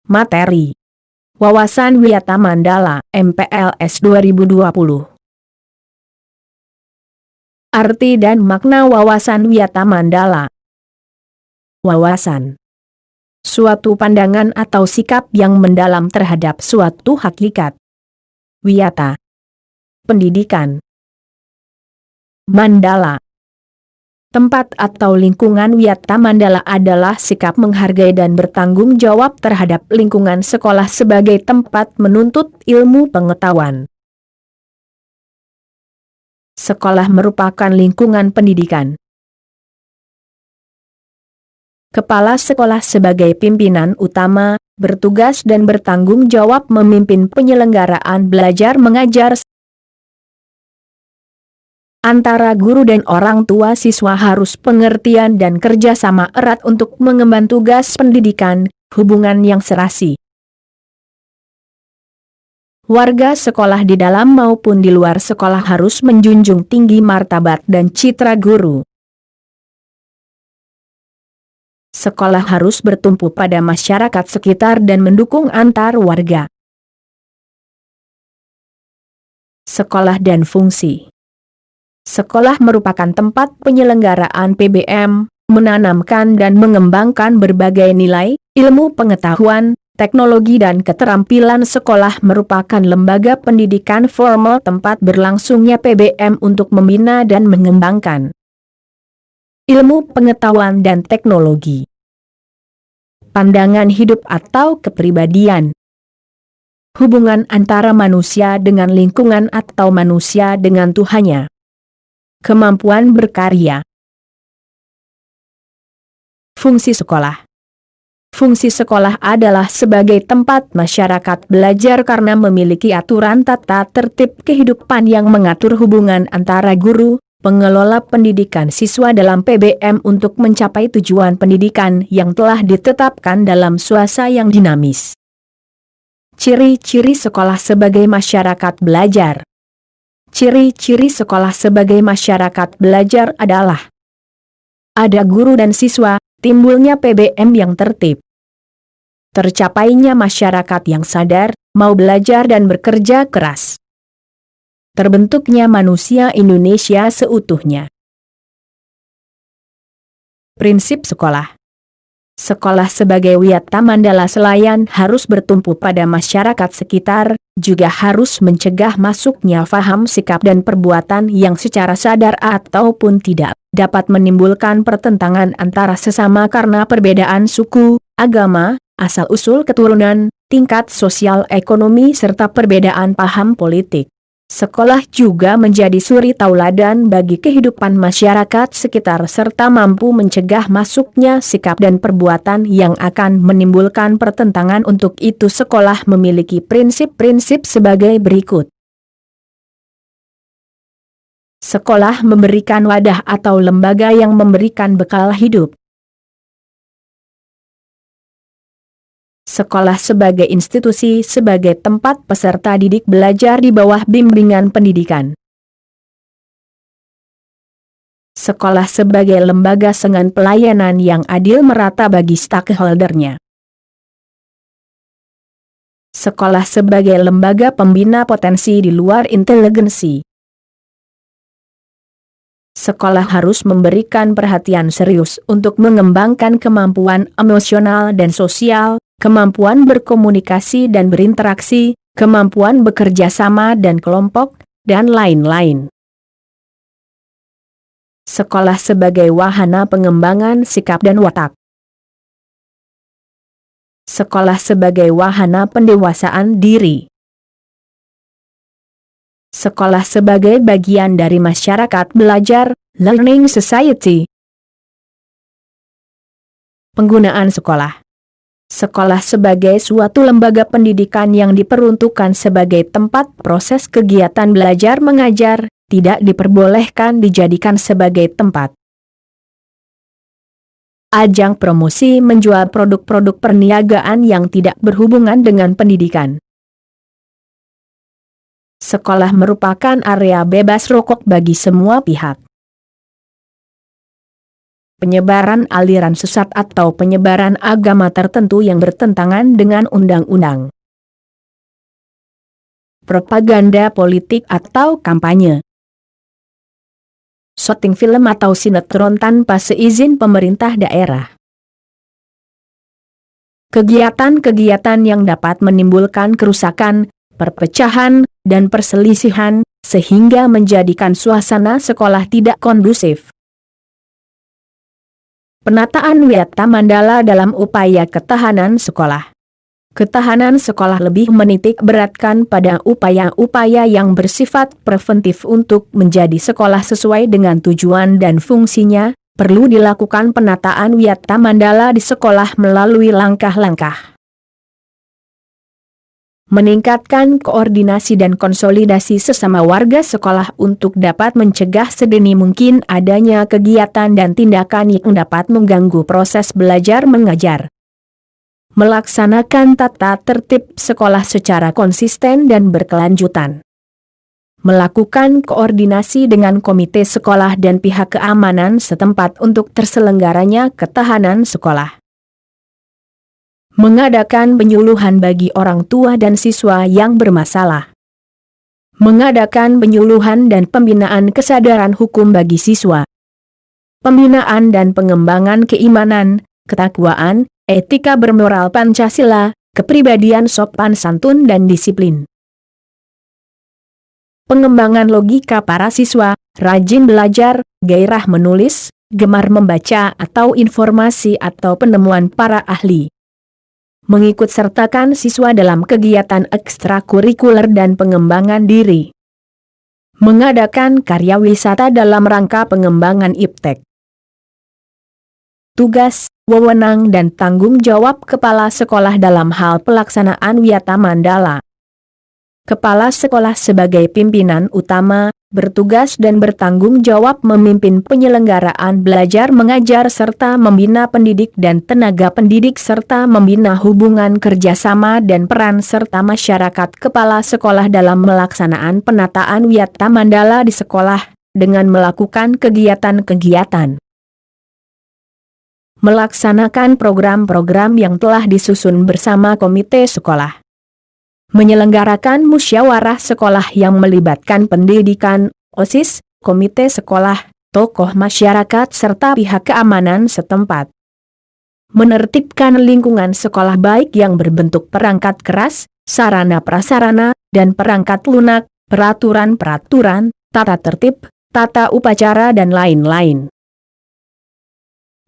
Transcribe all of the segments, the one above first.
Materi Wawasan Wiyata Mandala, MPLS 2020. Arti dan makna wawasan Wiyata Mandala. Wawasan suatu pandangan atau sikap yang mendalam terhadap suatu hakikat. Wiyata pendidikan. Mandala tempat atau lingkungan. Wiyata Mandala adalah sikap menghargai dan bertanggung jawab terhadap lingkungan sekolah sebagai tempat menuntut ilmu pengetahuan. Sekolah merupakan lingkungan pendidikan. Kepala sekolah sebagai pimpinan utama, bertugas dan bertanggung jawab memimpin penyelenggaraan belajar mengajar. Antara guru dan orang tua siswa harus pengertian dan kerjasama erat untuk mengemban tugas pendidikan, hubungan yang serasi. Warga sekolah di dalam maupun di luar sekolah harus menjunjung tinggi martabat dan citra guru. Sekolah harus bertumpu pada masyarakat sekitar dan mendukung antar warga. Sekolah dan fungsi. Sekolah merupakan tempat penyelenggaraan PBM, menanamkan dan mengembangkan berbagai nilai, ilmu pengetahuan, teknologi dan keterampilan. Sekolah merupakan lembaga pendidikan formal tempat berlangsungnya PBM untuk membina dan mengembangkan ilmu pengetahuan dan teknologi. Pandangan hidup atau kepribadian. Hubungan antara manusia dengan lingkungan atau manusia dengan Tuhannya. Kemampuan berkarya. Fungsi sekolah. Fungsi sekolah adalah sebagai tempat masyarakat belajar karena memiliki aturan tata tertib kehidupan yang mengatur hubungan antara guru, pengelola pendidikan siswa dalam PBM untuk mencapai tujuan pendidikan yang telah ditetapkan dalam suasana yang dinamis. Ciri-ciri sekolah sebagai masyarakat belajar. Ciri-ciri sekolah sebagai masyarakat belajar adalah ada guru dan siswa, timbulnya PBM yang tertib, tercapainya masyarakat yang sadar, mau belajar dan bekerja keras, terbentuknya manusia Indonesia seutuhnya. Prinsip sekolah. Sekolah sebagai Wiyata Mandala Selayan harus bertumpu pada masyarakat sekitar, juga harus mencegah masuknya faham sikap dan perbuatan yang secara sadar ataupun tidak dapat menimbulkan pertentangan antara sesama karena perbedaan suku, agama, asal-usul keturunan, tingkat sosial ekonomi serta perbedaan paham politik. Sekolah juga menjadi suri tauladan bagi kehidupan masyarakat sekitar serta mampu mencegah masuknya sikap dan perbuatan yang akan menimbulkan pertentangan. Untuk itu sekolah memiliki prinsip-prinsip sebagai berikut. Sekolah memberikan wadah atau lembaga yang memberikan bekal hidup. Sekolah sebagai institusi sebagai tempat peserta didik belajar di bawah bimbingan pendidikan. Sekolah sebagai lembaga dengan pelayanan yang adil merata bagi stakeholdernya. Sekolah sebagai lembaga pembina potensi di luar inteligensi. Sekolah harus memberikan perhatian serius untuk mengembangkan kemampuan emosional dan sosial, kemampuan berkomunikasi dan berinteraksi, kemampuan bekerja sama dan kelompok, dan lain-lain. Sekolah sebagai wahana pengembangan sikap dan watak. Sekolah sebagai wahana pendewasaan diri. Sekolah sebagai bagian dari masyarakat belajar, learning society. Penggunaan sekolah. Sekolah sebagai suatu lembaga pendidikan yang diperuntukkan sebagai tempat proses kegiatan belajar mengajar, tidak diperbolehkan dijadikan sebagai tempat ajang promosi menjual produk-produk perniagaan yang tidak berhubungan dengan pendidikan. Sekolah merupakan area bebas rokok bagi semua pihak. penyebaran aliran sesat atau penyebaran agama tertentu yang bertentangan dengan undang-undang, propaganda politik atau kampanye, syuting film atau sinetron tanpa seizin pemerintah daerah. Kegiatan-kegiatan yang dapat menimbulkan kerusakan, perpecahan, dan perselisihan, sehingga menjadikan suasana sekolah tidak kondusif. Penataan Wiyata Mandala dalam upaya ketahanan sekolah. Ketahanan sekolah lebih menitik beratkan pada upaya-upaya yang bersifat preventif untuk menjadi sekolah sesuai dengan tujuan dan fungsinya. Perlu dilakukan penataan Wiyata Mandala di sekolah melalui langkah-langkah meningkatkan koordinasi dan konsolidasi sesama warga sekolah untuk dapat mencegah sedini mungkin adanya kegiatan dan tindakan yang dapat mengganggu proses belajar mengajar. Melaksanakan tata tertib sekolah secara konsisten dan berkelanjutan. Melakukan koordinasi dengan komite sekolah dan pihak keamanan setempat untuk terselenggaranya ketahanan sekolah. Mengadakan penyuluhan bagi orang tua dan siswa yang bermasalah. Mengadakan penyuluhan dan pembinaan kesadaran hukum bagi siswa. Pembinaan dan pengembangan keimanan, ketakwaan, etika bermoral Pancasila, kepribadian sopan santun dan disiplin. Pengembangan logika para siswa, rajin belajar, gairah menulis, gemar membaca atau informasi atau penemuan para ahli. Mengikut sertakan siswa dalam kegiatan ekstrakurikuler dan pengembangan diri. Mengadakan karya wisata dalam rangka pengembangan iptek. Tugas, wewenang dan tanggung jawab kepala sekolah dalam hal pelaksanaan Wiyata Mandala. Kepala sekolah sebagai pimpinan utama, bertugas dan bertanggung jawab memimpin penyelenggaraan belajar mengajar serta membina pendidik dan tenaga pendidik serta membina hubungan kerjasama dan peran serta masyarakat kepala sekolah dalam melaksanaan penataan Wiyata Mandala di sekolah, dengan melakukan kegiatan-kegiatan. Melaksanakan program-program yang telah disusun bersama komite sekolah. Menyelenggarakan musyawarah sekolah yang melibatkan pendidikan, OSIS, komite sekolah, tokoh masyarakat serta pihak keamanan setempat. Menertibkan lingkungan sekolah baik yang berbentuk perangkat keras, sarana-prasarana, dan perangkat lunak, peraturan-peraturan, tata tertib, tata upacara dan lain-lain.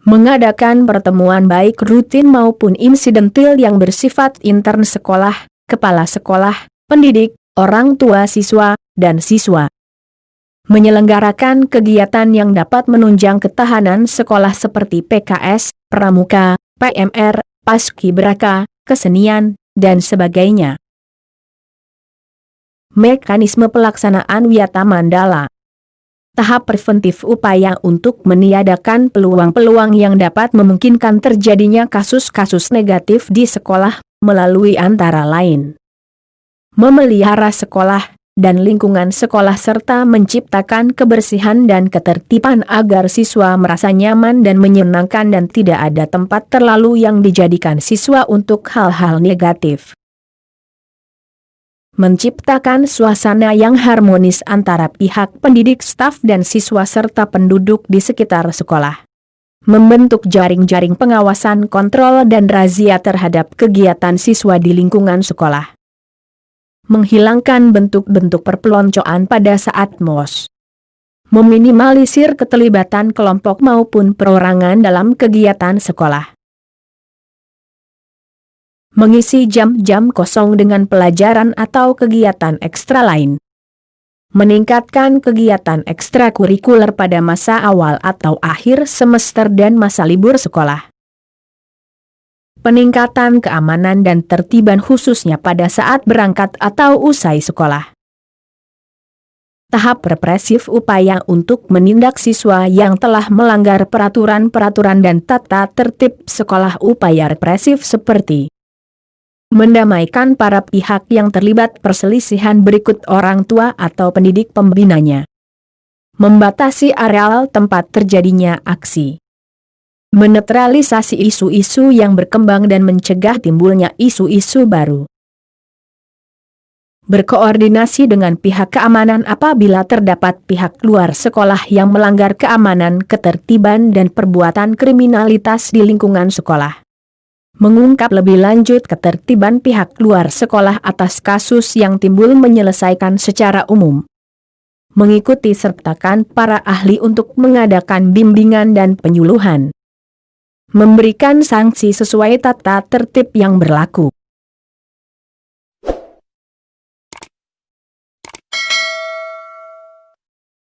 Mengadakan pertemuan baik rutin maupun insidentil yang bersifat intern sekolah, kepala sekolah, pendidik, orang tua siswa, dan siswa. Menyelenggarakan kegiatan yang dapat menunjang ketahanan sekolah seperti PKS, Pramuka, PMR, Paskibraka, kesenian, dan sebagainya. Mekanisme pelaksanaan Wiyata Mandala. Tahap preventif upaya untuk meniadakan peluang-peluang yang dapat memungkinkan terjadinya kasus-kasus negatif di sekolah, melalui antara lain memelihara sekolah dan lingkungan sekolah serta menciptakan kebersihan dan ketertiban agar siswa merasa nyaman dan menyenangkan dan tidak ada tempat terlalu yang dijadikan siswa untuk hal-hal negatif. Menciptakan suasana yang harmonis antara pihak pendidik, staf dan siswa serta penduduk di sekitar sekolah. Membentuk jaring-jaring pengawasan kontrol dan razia terhadap kegiatan siswa di lingkungan sekolah. Menghilangkan bentuk-bentuk perpeloncoan pada saat MOS. Meminimalisir keterlibatan kelompok maupun perorangan dalam kegiatan sekolah. Mengisi jam-jam kosong dengan pelajaran atau kegiatan ekstra lain. Meningkatkan kegiatan ekstrakurikuler pada masa awal atau akhir semester dan masa libur sekolah. Peningkatan keamanan dan tertiban khususnya pada saat berangkat atau usai sekolah. Tahap represif upaya untuk menindak siswa yang telah melanggar peraturan-peraturan dan tata tertib sekolah. Upaya represif seperti mendamaikan para pihak yang terlibat perselisihan berikut orang tua atau pendidik pembinanya. Membatasi areal tempat terjadinya aksi. menetralisasi isu-isu yang berkembang dan mencegah timbulnya isu-isu baru. Berkoordinasi dengan pihak keamanan apabila terdapat pihak luar sekolah yang melanggar keamanan, ketertiban dan perbuatan kriminalitas di lingkungan sekolah. Mengungkap lebih lanjut ketertiban pihak luar sekolah atas kasus yang timbul, menyelesaikan secara umum. Mengikuti sertakan para ahli untuk mengadakan bimbingan dan penyuluhan. Memberikan sanksi sesuai tata tertib yang berlaku.